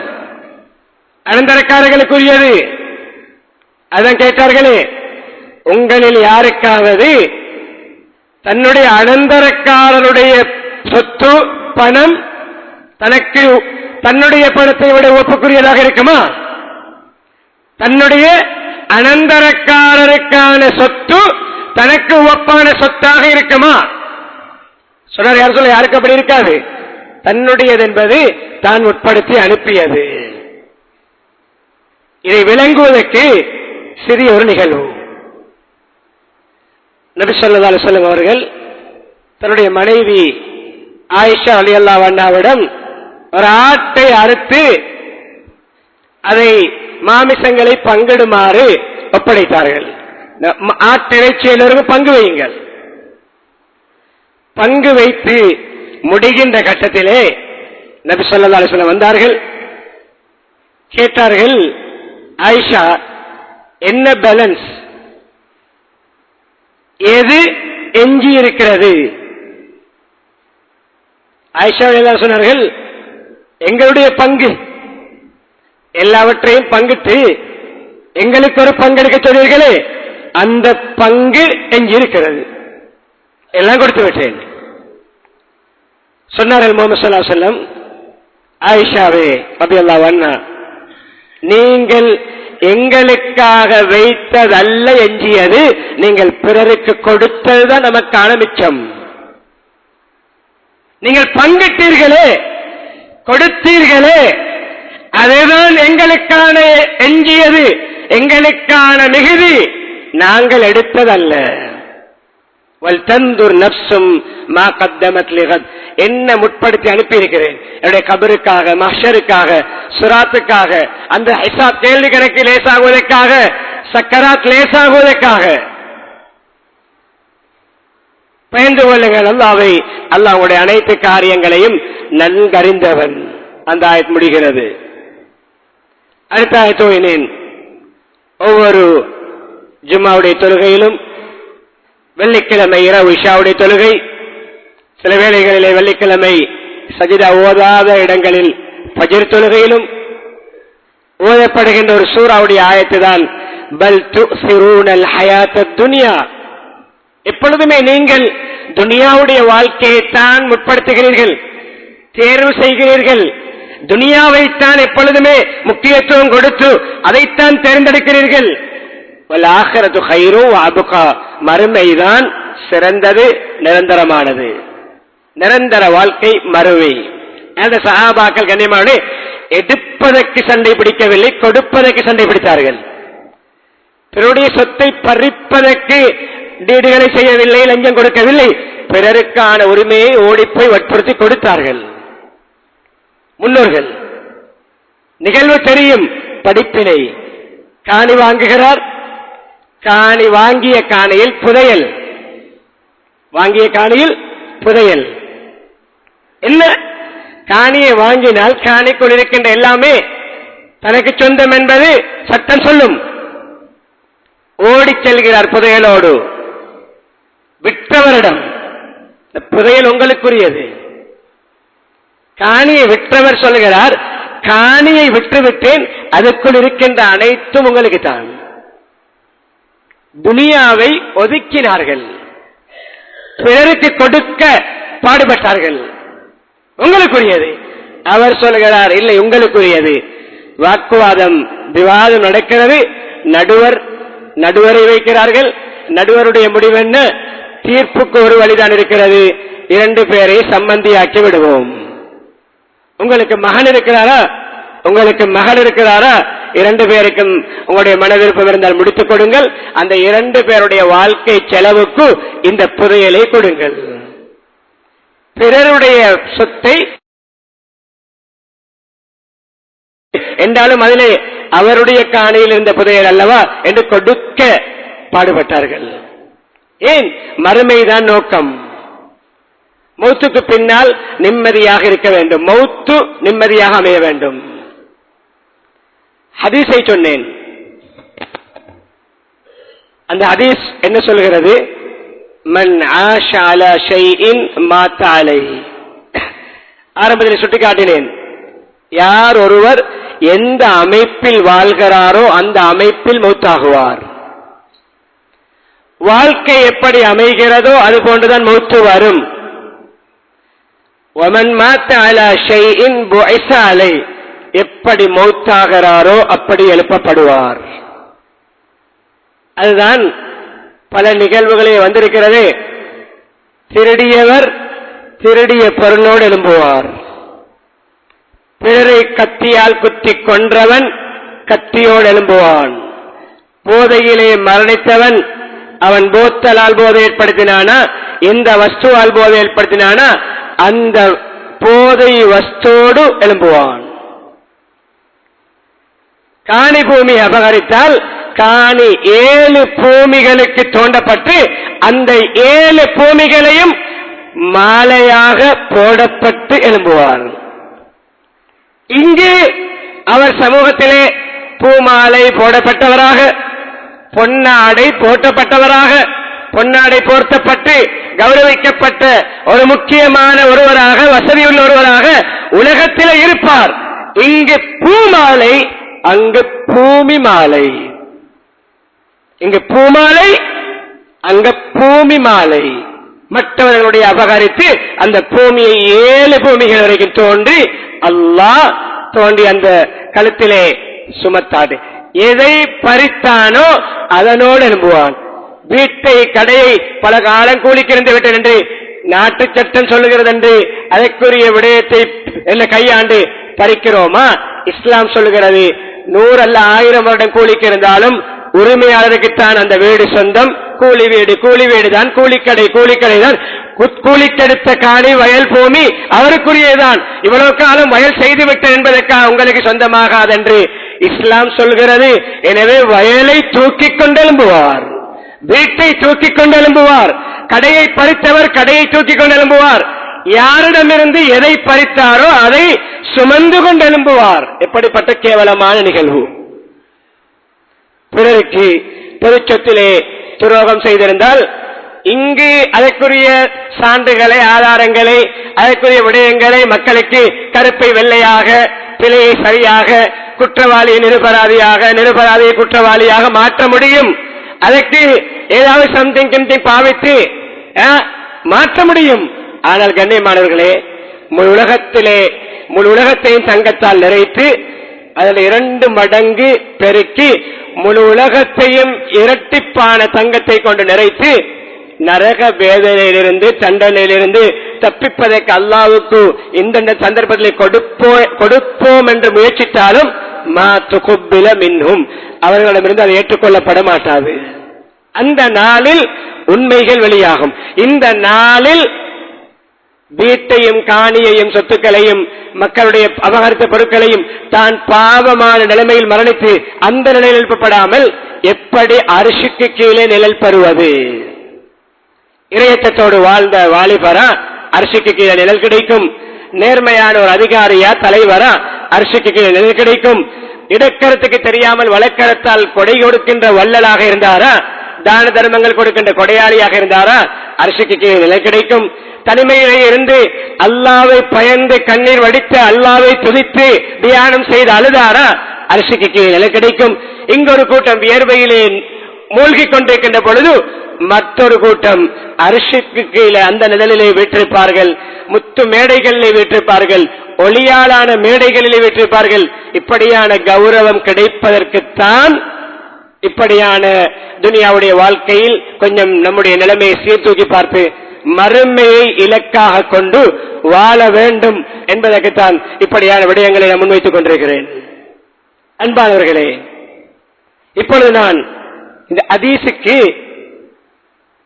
அனந்தரக்காரர்களுக்குரியது. அதான் கேட்டார்களே, உங்களில் யாருக்காவது தன்னுடைய அனந்தரக்காரருடைய சொத்து பணம் தனக்கு தன்னுடைய பணத்தை விட ஒப்புக்குரியதாக இருக்குமா? தன்னுடைய அனந்தரக்காரருக்கான சொத்து தனக்கு ஒப்பான சொத்தாக இருக்குமா? சொன்னார். யார் சொல்ல? யாருக்கு அப்படி இருக்காது. தன்னுடையது என்பது தான் உட்படுத்தி அனுப்பியது. இதை விளங்குவதற்கு சிறிய ஒரு நிகழ்வு. நபி ஸல்லல்லாஹு அலைஹி வஸல்லம் அவர்கள் தன்னுடைய மனைவி ஆயிஷா ரலியல்லாஹு அன்ஹாவிடம் ஒரு ஆட்டை அறுத்து அதை மாமிசங்களை பங்கிடுமாறு ஒப்படைத்தார்கள். ஆட்டிறைச்சியிலிருந்து பங்கு வையுங்கள். பங்கு வைத்து முடிகின்ற கட்டத்திலே நபி ஸல்லல்லாஹு அலைஹி வஸல்லம் வந்தார்கள். கேட்டார்கள், ஆயிஷா என்ன பேலன்ஸ், எது எஞ்சி இருக்கிறது? ஆயிஷா எல்லாம் சொன்னார்கள், எங்களுடைய பங்கு எல்லாவற்றையும் பங்கிட்டு எங்களுக்கு ஒரு பங்கெடுக்க சொன்னீர்களே, அந்த பங்கு எஞ்சி இருக்கிறது, எல்லாம் கொடுத்து விட்டேன். சொன்னார்கள் முஹம்மது ஸல்லல்லாஹு அலைஹி வஸல்லம், ஆயிஷாவே ரலியல்லாஹு அன்ஹா, நீங்கள் எங்களுக்காக வைத்ததல்ல எஞ்சியது, நீங்கள் பிறருக்கு கொடுத்ததுதான் நமக்கான மிச்சம். நீங்கள் பங்கிட்டீர்களே, கொடுத்தீர்களே, அதுதான் எங்களுக்கான எஞ்சியது, எங்களுக்கான மிகுதி, நாங்கள் எடுத்ததல்ல. வல்தந்துர் நஃப்ஸும் மா கத்தமத் லிகத், என்ன முற்படுத்தி அனுப்பியிருக்கிறேன் என்னுடைய கபருக்காக, மஹ்ஷருக்காக, சுராத்துக்காக, அந்த ஹிசாப் கேள்வி கணக்கு லேசாகுவதற்காக, சக்கராத் லேசாகுவதற்காக. பயந்து கொள்ளுங்கள் அல்லாஹ்வை, அல்லாஹ்வுடைய அனைத்து காரியங்களையும் நன்கறிந்தவன். அந்த ஆயத் முடிகிறது. அடுத்த ஆயத்தோயினேன். ஒவ்வொரு ஜும்மாவுடைய தொழுகையிலும் வெள்ளிக்கிழமை இரவு இஷாவுடைய தொழுகை, சில வேளைகளிலே வெள்ளிக்கிழமை சஜிதா ஓதாத இடங்களில் ஃபஜ்ர் தொழுகையிலும் ஓதப்படுகின்ற ஒரு சூராவுடைய ஆயத்து தான் பல் துஸிரூனல் ஹயாத்தத் துன்யா. எப்பொழுதுமே நீங்கள் துனியாவுடைய வாழ்க்கையைத்தான் முற்படுத்துகிறீர்கள், தேர்வு செய்கிறீர்கள். துனியாவைத்தான் எப்பொழுதுமே முக்கியத்துவம் கொடுத்து அதைத்தான் தேர்ந்தெடுக்கிறீர்கள். வல்ஆகிரத்து கைரு வஅப்கா, மறுமைதான் சிறந்தது, நிரந்தரமானது. நிரந்தர வாழ்க்கை மறுமை. அந்த சஹாபாக்கள் கண்ணியமான எடுப்பதற்கு சண்டை பிடிக்கவில்லை, கொடுப்பதற்கு சண்டை பிடித்தார்கள். பிறருடைய சொத்தை பறிப்பதற்கு டீடுகளை செய்யவில்லை, லஞ்சம் கொடுக்கவில்லை, பிறருக்கான உரிமையை ஓடிப்போய் வற்புறுத்தி கொடுத்தார்கள் முன்னோர்கள். நிகழ்வு தெரியும், படிப்பினை. காணி வாங்குகிறார், காணி வாங்கிய காணியில் புதையல், வாங்கிய காணியில் புதையல். என்ன காணியை வாங்கினால் காணிக்குள் இருக்கின்ற எல்லாமே தனக்கு சொந்தம் என்பது சட்டம் சொல்லும். ஓடி செல்கிறார் புதையலோடு, விற்றவரிடம் புதையல் உங்களுக்குரியது. காணியை விற்றவர் சொல்கிறார், காணியை விற்றுவிட்டேன், அதுக்குள் இருக்கின்ற அனைத்தும் உங்களுக்கு தான். துனியாவை ஒதுக்கினார்கள், பிறருக்கு கொடுக்க பாடுபட்டார்கள். உங்களுக்குரியது. அவர் சொல்கிறார் இல்லை உங்களுக்குரியது. வாக்குவாதம், விவாதம் நடக்கிறது. நடுவரை வைக்கிறார்கள். நடுவருடைய முடிவு என்ன? தீர்ப்புக்கு ஒரு வழிதான் இருக்கிறது, இரண்டு பேரை சம்பந்தியாக்கி விடுவோம். உங்களுக்கு மகன் இருக்கிறாரா, உங்களுக்கு மகள் இருக்கிறாரா, இரண்டு பேருக்கும் உங்களுடைய மன விருப்பம் இருந்தால் முடித்துக் கொடுங்கள். அந்த இரண்டு பேருடைய வாழ்க்கை செலவுக்கு இந்த புதையலை கொடுங்கள். பிறருடைய சொத்தை என்றாலும் அதிலே அவருடைய காணியில் இருந்த புதையல் அல்லவா என்று கொடுக்க பாடுபட்டார்கள். ஏன்? மறுமைதான் நோக்கம். மௌத்துக்கு பின்னால் நிம்மதியாக இருக்க வேண்டும், மௌத்து நிம்மதியாக அமைய வேண்டும். ஹதீஸை சொன்னேன். அந்த ஹதீஸ் என்ன சொல்கிறது? மன் ஆஷ அலா ஷைஇன் மாத அலைஹி. ஆரம்பத்தில் சுட்டிக்காட்டினேன், யார் ஒருவர் எந்த அமைப்பில் வாழ்கிறாரோ அந்த அமைப்பில் மௌத்தாகுவார். வாழ்க்கை எப்படி அமைகிறதோ அது போன்றுதான் மௌத்து வரும். வமன் மாத அலா ஷைஇன் புஇஸ அலைஹி, எப்படி மௌத்தாகிறாரோ அப்படி எழுப்பப்படுவார். அதுதான் பல நிகழ்வுகளே வந்திருக்கிறது. திருடியவர் திருடிய பொருளோடு எழும்புவார். பிறரை கத்தியால் குத்தி கொன்றவன் கத்தியோடு எழும்புவான். போதையிலே மரணித்தவன் அவன் போத்தலால் போதை ஏற்படுத்தினானா, எந்த வஸ்துவால் போதை ஏற்படுத்தினானா அந்த போதை வஸ்தோடு எழும்புவான். காணி பூமி அபகரித்தால் காணி 7 பூமிகளுக்கு தோண்டப்பட்டு அந்த 7 பூமிகளையும் மாலையாக போடப்பட்டு எழும்புவார். இங்கு அவர் சமூகத்திலே பூமாலை போடப்பட்டவராக, பொன்னாடை போட்டப்பட்டவராக, பொன்னாடை போர்த்தப்பட்டு கௌரவிக்கப்பட்ட ஒரு முக்கியமான ஒருவராக, வசதியுள்ள ஒருவராக உலகத்திலே இருப்பார். இங்கு பூமாலை, அங்கு பூமி மாலை. இங்கு பூமாலை, அங்க பூமி மாலை. மற்றவர்களுடைய அபகரித்து அந்த பூமியை 7 பூமிகள் வரைக்கும் தோன்றி அல்லாஹ் தோண்டி அந்த கழுத்திலே சுமத்தாடு. எதை பறித்தானோ அதனோடு எழும்புவான். வீட்டை கடையை பல காலம் கூலிக்கிருந்து விட்டேன் என்று நாட்டு சட்டம் சொல்லுகிறது என்று அதற்குரிய விடயத்தை என்ன கையாண்டு பறிக்கிறோமா? இஸ்லாம் சொல்லுகிறது 100 அல்ல 1000 வருடம் கூலிக்கு இருந்தாலும் உரிமையாளருக்குத்தான் அந்த வீடு சொந்தம். கூலி வீடு தான், கூலிக்கடை தான். கூலிக்கெடுத்த காணி வயல் பூமி அவருக்குரியதான். இவ்வளவு காலம் வயல் செய்துவிட்டேன் என்பதற்காக உங்களுக்கு சொந்தமாகாது என்று இஸ்லாம் சொல்கிறது. எனவே வயலை தூக்கிக் கொண்டெழும்புவார், வீட்டை தூக்கிக் கொண்டெழும்புவார், கடையை பறித்தவர் கடையை தூக்கிக் கொண்டெழும்புவார். யாரிடமிருந்து எதை பறித்தாரோ அதை சுமந்து கொண்டெழும்புவார். எப்படிப்பட்ட கேவலமான நிகழ்வு! பிறருக்கு பொதுச்சொத்திலே துரோகம் செய்திருந்தால் இங்கு அதற்குரிய சான்றுகளை, ஆதாரங்களை, அதற்குரிய விடயங்களை மக்களுக்கு கருப்பை வெள்ளையாக, பிழையை சரியாக, குற்றவாளியை நிரபராதியாக, நிரபராதியை குற்றவாளியாக மாற்ற முடியும். அதற்கு ஏதாவது சம்திங் பாவித்து மாற்ற முடியும். ஆனால் கண்ணியமானவர்களே, முழு உலகத்தையும் தங்கத்தால் நிறைத்து அதில் 2 மடங்கு பெருக்கி முழு உலகத்தையும் இரட்டிப்பான தங்கத்தை கொண்டு நிறைத்து நரக வேதனையிலிருந்து தண்டனையிலிருந்து தப்பிப்பதற்கு அல்லாஹ்வுக்கு இந்த சந்தர்ப்பத்தில் கொடுப்போம் என்று முயற்சித்தாலும் மா துகுப்பில மின்ஹும், அவர்களிடமிருந்து அது ஏற்றுக்கொள்ளப்பட மாட்டாது. அந்த நாளில் உண்மைகள் வெளியாகும். இந்த நாளில் வீட்டையும் காணியையும் சொத்துக்களையும் மக்களுடைய அபகரித்த பொருட்களையும் தான் பாவமான நிலைமையில் மரணித்து அந்த நிலையில் எழுப்பப்படாமல் எப்படி அரிசிக்கு கீழே நிழல் பெறுவது? இறையச்சத்தோடு வாழ்ந்த வாலிபரா அரிசிக்கு கீழே நிழல் கிடைக்கும். நேர்மையான ஒரு அதிகாரியா தலைவரா அரிசிக்கு கீழே நிழல் கிடைக்கும். இடக்கரத்துக்கு தெரியாமல் வழக்கரத்தால் கொடை கொடுக்கின்ற வள்ளலாக இருந்தாரா, தான தர்மங்கள் கொடுக்கின்ற கொடையாளியாக இருந்தாரா, அரிசிக்கு கீழே நிழல் கிடைக்கும். தனிமையிலே இருந்து அல்லாவை பயந்து கண்ணீர் வடித்து அல்லாவை துதித்து தியானம் செய்து அழுதாரா, அரிசிக்கு கீழே நிழல் கிடைக்கும். இங்கொரு கூட்டம் வியர்வையிலே மூழ்கிக் கொண்டிருக்கின்ற பொழுது மற்றொரு கூட்டம் அரிசிக்கு கீழே அந்த நிழலிலே வீற்றிருப்பார்கள், முத்து மேடைகளிலே வீற்றிருப்பார்கள், ஒளியாலான மேடைகளிலே வீற்றிருப்பார்கள். இப்படியான கௌரவம் கிடைப்பதற்குத்தான் இப்படியான துனியாவுடைய வாழ்க்கையில் கொஞ்சம் நம்முடைய நிலைமையை சீர்தூக்கி பார்த்து மறுமையை இலக்காக கொண்டு வாழ வேண்டும் என்பதற்குத்தான் இப்படியான விடயங்களை நான் முன்வைத்துக் கொண்டிருக்கிறேன். அன்பானவர்களே, இப்பொழுது நான் இந்த ஹதீஸுக்கு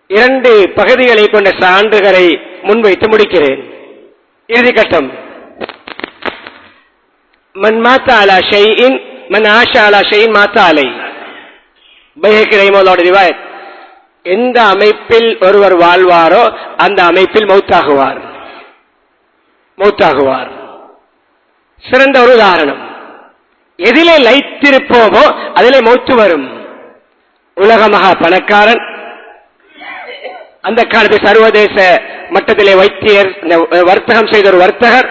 2 பகுதிகளை கொண்ட சான்றுகளை முன்வைத்து முடிக்கிறேன். இறுதிக்கட்டம். மன் மாத்த அலா ஷைஇன் மன் ஆஷா அலா ஷைஇன் மாத்த அலை. பைஹகி ரஹிமஹுல்லாஹ் ரிவாயத். எந்த அமைப்பில் ஒருவர் வாழ்வாரோ அந்த அமைப்பில் மௌத்தாகுவார். சிறந்த ஒரு உதாரணம். எதிலே லைத்திருப்போமோ அதிலே மௌத்து வரும். உலக மகா பணக்காரன், அந்த காலத்தில் சர்வதேச மட்டத்திலே வைத்தியர், வர்த்தகம் செய்த ஒரு வர்த்தகர்,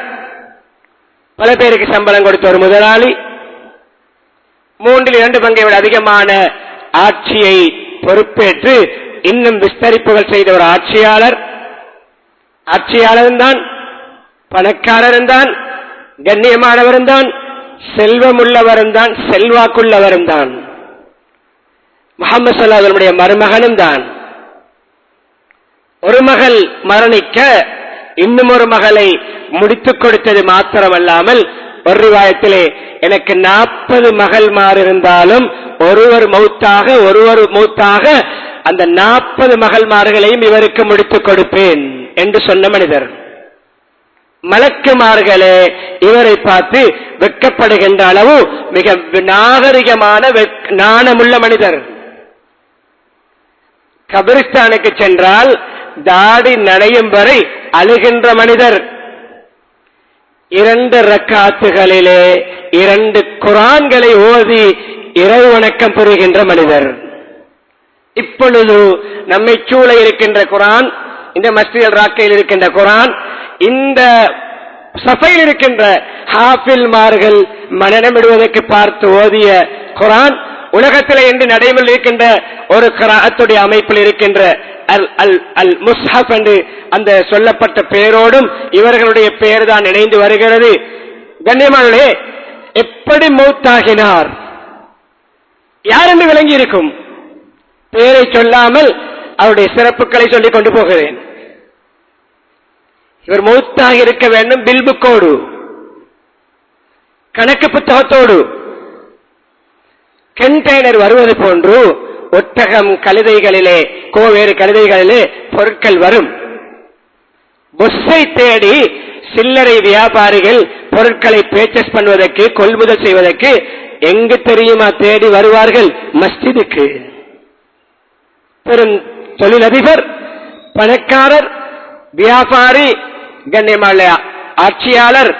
பல பேருக்கு சம்பளம் கொடுத்த ஒரு முதலாளி, 3/2 பங்கை விட அதிகமான ஆட்சியை பொறுப்பேற்று இன்னும் விஸ்தரிப்புகள் செய்த ஒரு ஆட்சியாளரும் தான், பணக்காரரும் தான், கண்ணியமானவரும் தான், செல்வமுள்ளவரும் தான், செல்வாக்குள்ளவரும் தான், முஹம்மது ஸல்லல்லாஹு அலைஹி வஸல்லம் மருமகனும் தான். ஒரு மகள் மரணிக்க இன்னும் ஒரு மகளை முடித்துக் கொடுத்தது மாத்திரமல்லாமல், ஒரு ரிவாயத்திலே எனக்கு 40 மகள்மார் இருந்தாலும் ஒருவர் மௌத்தாக அந்த 40 மகள்மார்களையும் இவருக்கு முடித்துக் கொடுப்பேன் என்று சொன்ன மனிதர். மலக்குமார்களே இவரை பார்த்து வெட்கப்படுகின்ற அளவு மிக நாகரிகமான நாணமுள்ள மனிதர். கபிரிஸ்தானுக்கு சென்றால் தாடி நனையும் வரை அழுகின்ற மனிதர். 2 ரக்காத்துகளிலே 2 குர்ஆன்களை ஓதி இரவு வணக்கம் பெறுகின்ற மனிதர். இப்பொழுது நம்மை சூழ இருக்கின்ற குர்ஆன், இந்த மஸ்ஜித் ராக்கையில் இருக்கின்ற குர்ஆன், இந்த சஃபையில் இருக்கின்ற ஹாஃபில்மார்கள் மனனமிடுவதற்கு பார்த்து ஓதிய குர்ஆன், உலகத்தில் இன்று நடைமுறையில் இருக்கின்ற ஒரு கிராஅத்துடைய அமைப்பில் இருக்கின்ற அல் முஸ்ஹப் என்று அந்த சொல்லப்பட்ட பெயரோடும் இவர்களுடைய பெயர் தான் இணைந்து வருகிறது. கண்ணியமானவர்களே, எப்படி மௌத்தாகினார்? யார் என்று விளங்கி இருக்கும். பேரை சொல்லாமல் அவருடைய சிறப்புகளை சொல்லிக் கொண்டு போகிறேன். இவர் மௌத்தாக இருக்க வேண்டும் பில்புக்கோடு, கணக்கு புத்தகத்தோடு. கண்டெய்னர் வருவது போன்று ஒட்டகம் கழுதைகளிலே, கோவேறு கழுதைகளிலே பொருட்கள் வரும். பொஸ்ஸை தேடி சில்லறை வியாபாரிகள் பொருட்களை பர்ச்சேஸ் பண்ணுவதற்கு, கொள்முதல் செய்வதற்கு எங்கு தெரியுமா தேடி வருவார்கள்? மஸ்ஜிதுக்கு. பெரும் தொழிலதிபர், பணக்காரர், வியாபாரி, கண்ணியமான ஆட்சியாளர்,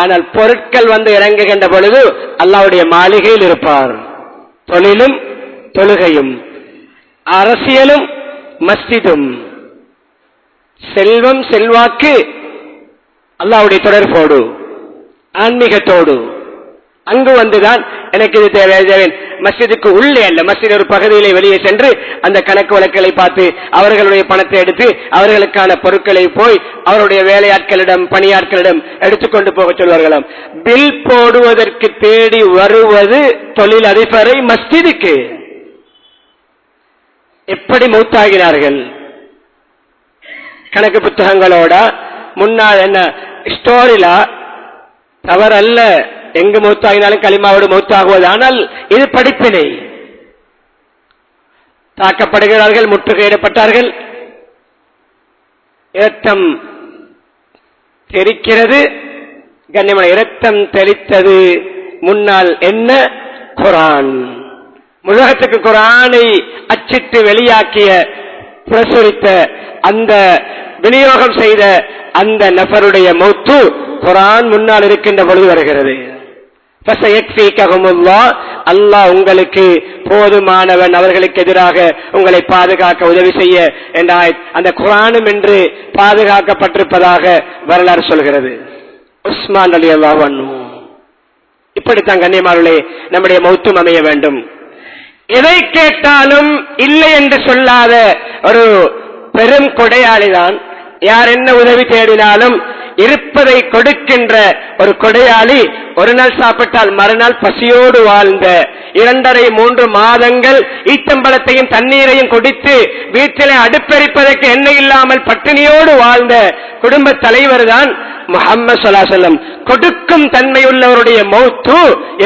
ஆனால் பொருட்கள் வந்து இறங்குகின்ற பொழுது அல்லாஹ்வுடைய மாளிகையில் இருப்பார். தொழிலும் தொழுகையும், அரசியலும் மஸ்ஜிதும், செல்வம் செல்வாக்கு அல்லாஹ்வுடைய தொடர்போடு, ஆன்மீகத்தோடு. அங்கு வந்துதான் எனக்கு இது தேவை. மஸ்ஜிதுக்கு உள்ளே அல்ல, மஸ்ஜித் ஒரு பகுதியிலே வெளியே சென்று அந்த கணக்கு வழக்குகளை பார்த்து அவர்களுடைய பணத்தை எடுத்து அவர்களுக்கான பொருட்களை போய் அவருடைய வேலையாட்களிடம், பணியாட்களிடம் எடுத்துக்கொண்டு போக சொல்வார்களாம். பில் போடுவதற்கு தேடி வருவது தொழில் அதிபரை மஸ்ஜிதுக்கு. எப்படி மௌத்தாகினார்கள்? கணக்கு புத்தகங்களோட முன்னால் என்ன ஸ்டோரில தவறல்ல, எங்கு மௌத்தாகினாலும் களிமாவோடு மௌத்தாகுவது. ஆனால் இது படிப்பினை. தாக்கப்படுகிறார்கள், முற்றுகையிடப்பட்டார்கள், இரத்தம் தெரிக்கிறது. கண்ணியமான இரத்தம் தெளித்தது முன்னால் என்ன? குர்ஆன். உலகத்துக்கு குர்ஆனை அச்சிட்டு வெளியாக்கிய, பிரசுரித்த, அந்த விநியோகம் செய்த அந்த நபருடைய மௌத்து குர்ஆன் முன்னால் இருக்கின்ற பொழுது வருகிறது. அல்லாஹ் உங்களுக்கு போதுமானவன், அவர்களுக்கு எதிராக உங்களை பாதுகாக்க உதவி செய்ய என்ற அந்த குர்ஆனும் என்று பாதுகாக்கப்பட்டிருப்பதாக வரலாறு சொல்கிறது. உஸ்மான் ரலியல்லாஹு அன்ஹு. இப்படித்தான் கண்ணியமானவர்களே நம்முடைய மௌத்தும் அமைய வேண்டும். எதை கேட்டாலும் இல்லை என்று சொல்லாத ஒரு பெரும் கொடையாளிதான். யார் என்ன உதவி தேடினாலும் இருப்பதை கொடுக்கின்ற ஒரு கொடையாளி. ஒரு நாள் சாப்பிட்டால் மறுநாள் பசியோடு வாழ்ந்த, 2.5-3 மாதங்கள் ஈச்சம்பழத்தையும் தண்ணீரையும் குடித்து வீட்டிலே அடுப்பெரிப்பதற்கு எண்ணெய் இல்லாமல் பட்டினியோடு வாழ்ந்த குடும்ப தலைவர் தான் முஹம்மது ஸல்லல்லாஹு அலைஹி வஸல்லம். கொடுக்கும் தன்மையுள்ளவருடைய மௌத்து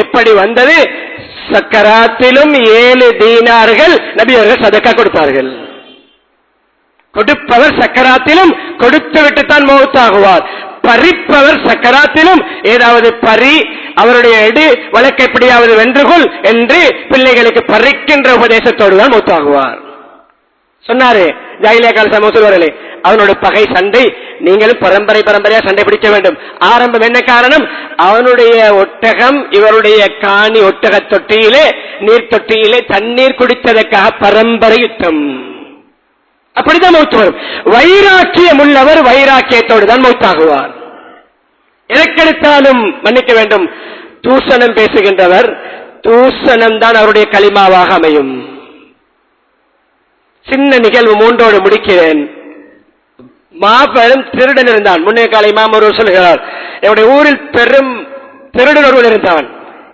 எப்படி வந்தது? சக்கராத்திலும் 7 தீனார்கள் நபி அவர்கள் சதக்கா கொடுத்தார்கள். கொடுப்பவர் சக்கராத்திலும் கொடுத்து விட்டுத்தான் மௌத்தாகுவார். பறிப்பவர் சக்கராத்திலும் ஏதாவது பறி, அவருடைய எடு வழக்கை எப்படியாவது வென்றுகொள் என்று பிள்ளைகளுக்கு பறிக்கின்ற உபதேசத்தோடு தான் மௌத்தாகுவார். சொன்னாரு ஜாஹிலியா கால சமூகர்களே, அவனோட பகை சண்டை, நீங்களும் பரம்பரையா சண்டை பிடிக்க வேண்டும். ஆரம்பம் என்ன காரணம்? அவனுடைய ஒட்டகம் இவருடைய காணி ஒட்டக தொட்டியிலே, நீர் தொட்டியிலே தண்ணீர் குடித்ததற்காக பரம்பரை யுத்தம். அப்படிதான் மௌத்து வரும். வைராக்கியம் உள்ளவர் வைராக்கியத்தோடு தான் மௌத்தாகுவார். எதற்கெடுத்தாலும் மன்னிக்க வேண்டும். தூசணம் பேசுகின்றவர், தூசணம் தான் அவருடைய களிமாவாக அமையும். சின்ன நிகழ்வு 3ஓடு முடிக்கிறேன். மாபெரும் திருடன் இருந்தான். முன்னே கால இமாம் ஒருவர் சொல்கிறார், என்னுடைய ஊரில் பெரும் திருடன் ஒருவன் இருந்தான்.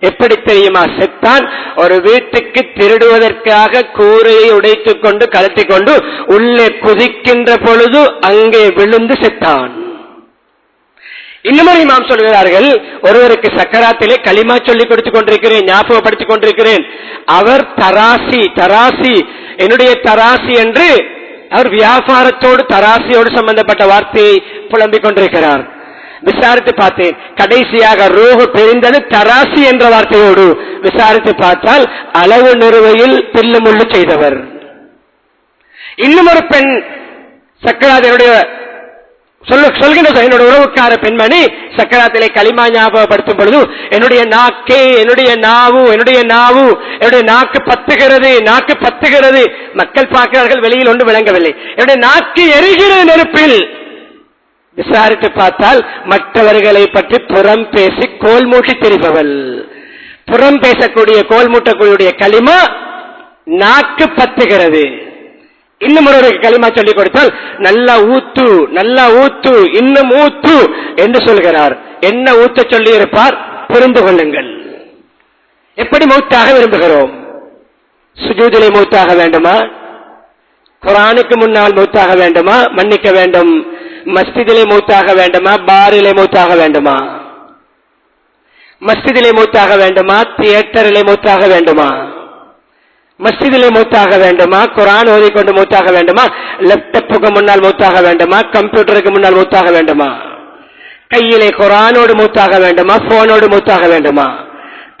எப்படி தெரியுமா செத்தான்? ஒரு வீட்டுக்கு திருடுவதற்காக கூரையை உடைத்துக் கொண்டு கலட்டி கொண்டு உள்ளே குதிக்கின்ற பொழுது அங்கே விழுந்து செத்தான். இன்னும் இமாம் சொல்கிறார்கள், ஒருவருக்கு சக்கராத்திலே களிமா சொல்லிக் கொடுத்துக் கொண்டிருக்கிறேன், ஞாபகப்படுத்திக் கொண்டிருக்கிறேன். அவர் தராசி என்னுடைய தராசி என்று அவர் வியாபாரத்தோடு தராசியோடு சம்பந்தப்பட்ட வார்த்தையை புலம்பிக் கொண்டிருக்கிறார். விசாரித்து பார்த்தேன், கடைசியாக ரூஹ் பிரிந்தது தராசி என்ற வார்த்தையோடு. விசாரித்து பார்த்தால் அளவு நிறுவையில் பில்லு முள்ளு செய்தவர். இன்னும் ஒரு பெண் சக்கராத்தினுடைய சொல்கின்ற என்னோட உறவுக்கார பெண்மணி சக்கராத்திலே களிமா ஞாபகப்படுத்தும் பொழுது, என்னுடைய நாக்கு பத்துகிறது. மக்கள் பார்க்கிறார்கள், வெளியில் ஒன்று விளங்கவில்லை. என்னுடைய நாக்கு எரிகிறது நெருப்பில். விசாரித்து பார்த்தால் மற்றவர்களை பற்றி புறம் பேசி கோல் மூட்டி தெரிபவள். புறம் பேசக்கூடிய கோல் மூட்டக்கூடிய களிமா நாக்கு பத்துகிறது. இன்னும் ஒரு களிமா சொல்லிக் கொடுத்தால் நல்லா ஊத்து இன்னும் ஊத்து என்று சொல்கிறார். என்ன ஊத்த சொல்லி இருப்பார்? புரிந்து கொள்ளுங்கள். எப்படி மௌத்தாக விரும்புகிறோம்? சுஜூதிலே மௌத்தாக வேண்டுமா? குர்ஆனுக்கு முன்னால் மௌத்தாக வேண்டுமா? மன்னிக்க வேண்டும், மஸ்ஜிதிலே மௌத்தாக வேண்டுமா? பாரிலே மௌத்தாக வேண்டுமா? மஸ்ஜிதிலே மௌத்தாக வேண்டுமா? தியேட்டரிலே மௌத்தாக வேண்டுமா? மஸ்ஜிதிலே மௌத்தாக வேண்டுமா? குர்ஆன் ஓதிக்கொண்டு மௌத்தாக வேண்டுமா? லேப்டாப்புக்கு முன்னால் மௌத்தாக வேண்டுமா? கம்ப்யூட்டருக்கு முன்னால் மௌத்தாக வேண்டுமா? கையிலே குர்ஆனோடு மௌத்தாக வேண்டுமா? போனோடு மௌத்தாக வேண்டுமா?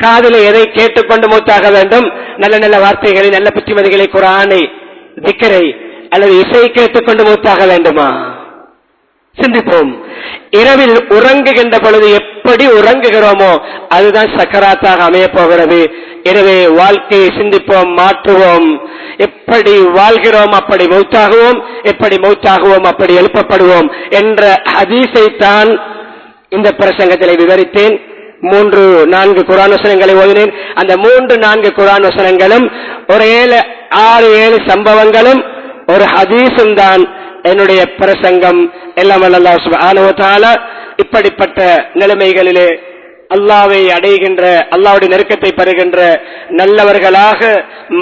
காதிலே எதை கேட்டுக்கொண்டு மௌத்தாக வேண்டும்? நல்ல நல்ல வார்த்தைகளை, நல்ல புத்திமதிகளை, குர்ஆனை, திக்ரை அல்லது இசை கேட்டுக்கொண்டு மௌத்தாக வேண்டுமா? சிந்திப்போம். இரவில் உறங்குகின்ற பொழுது எப்படி உறங்குகிறோமோ அதுதான் சக்கராத்தாக அமைய போகிறது. எனவே வாழ்க்கையை சிந்திப்போம், மாற்றுவோம். எப்படி வாழ்கிறோம் அப்படி மௌத்தாகுவோம், எப்படி மௌத்தாகுவோம் அப்படி எழுப்பப்படுவோம் என்ற ஹதீஸை தான் இந்த பிரசங்கத்தில் விவரித்தேன். 3-4 குர்ஆன் வசனங்களை ஓதினேன். அந்த 3-4 குர்ஆன் வசனங்களும் ஒரு 6-7 சம்பவங்களும் ஒரு ஹதீஸும் தான் என்னுடைய பிரசங்கம். எல்லாம் அல்லாஹ் சுப்ஹானஹு வ தஆலா இப்படிப்பட்ட நிலைமைகளிலே அல்லாஹ்வை அடைகின்ற, அல்லாஹ்வுடைய நெருக்கத்தை பெறுகின்ற நல்லவர்களாக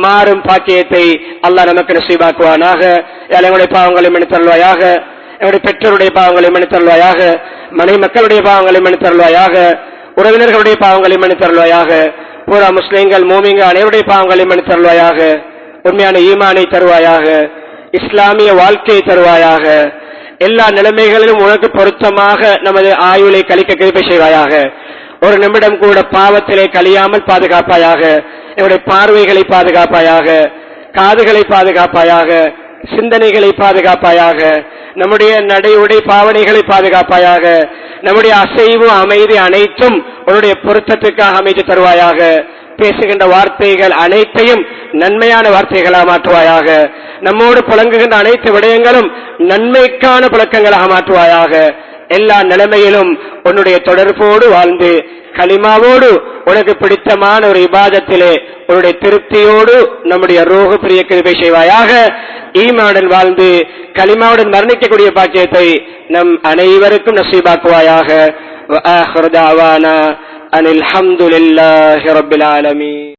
மாறும் பாக்கியத்தை அல்லாஹ் நமக்கு நசீபாக்குவானாக. எங்களுடைய பாவங்களை மன்னித்தருள்வாயாக, எங்களுடைய பெற்றோருடைய பாவங்களை மன்னித்தருள்வாயாக, மனைவி மக்களுடைய பாவங்களை மன்னித்தருள்வாயாக, உறவினர்களுடைய பாவங்களை மன்னித்தருள்வாயாக, பூரா முஸ்லிம்கள் மூமின்கள் அனைவருடைய பாவங்களை மன்னித்தருள்வாயாக, உண்மையான ஈமானை தருவாயாக, இஸ்லாமிய வாழ்க்கையை தருவாயாக, எல்லா நிலைமைகளிலும் உனக்கு பொருத்தமாக நமது ஆயுளை கழிக்க கிருபை செய்வாயாக. ஒரு நிமிடம் கூட பாவத்திலே கழியாமல் பாதுகாப்பாயாக, என்னுடைய பார்வைகளை பாதுகாப்பாயாக, காதுகளை பாதுகாப்பாயாக, சிந்தனைகளை பாதுகாப்பாயாக, நம்முடைய நடை உடை பாவனைகளை பாதுகாப்பாயாக, நம்முடைய அசைவு அமைதி அனைத்தும் உன்னுடைய பொருத்தத்துக்காக அமைத்து தருவாயாக. பேசுகின்ற வார்த்தைகள் அனைத்தையும் நன்மையான வார்த்தைகளாக மாற்றுவாயாக. நம்மோடு புழங்குகின்ற அனைத்து விடயங்களும் நன்மைக்கான புழக்கங்களாக மாற்றுவாயாக. எல்லா நிலைமையிலும் உன்னுடைய தொடர்போடு வாழ்ந்து கலிமாவோடு உனக்கு பிடித்தமான ஒரு இபாதத்திலே உன்னுடைய திருப்தியோடு நம்முடைய ரூஹ் பிரிய கிருபை செய்வாயாக. ஈமானுடன் வாழ்ந்து கலிமாவுடன் மரணிக்கக்கூடிய பாக்கியத்தை நம் அனைவருக்கும் நசீபாக்குவாயாக. வஆஹிரு தஅவானா அனில் ஹம்துலில்லாஹி ரப்பில் ஆலமீன்.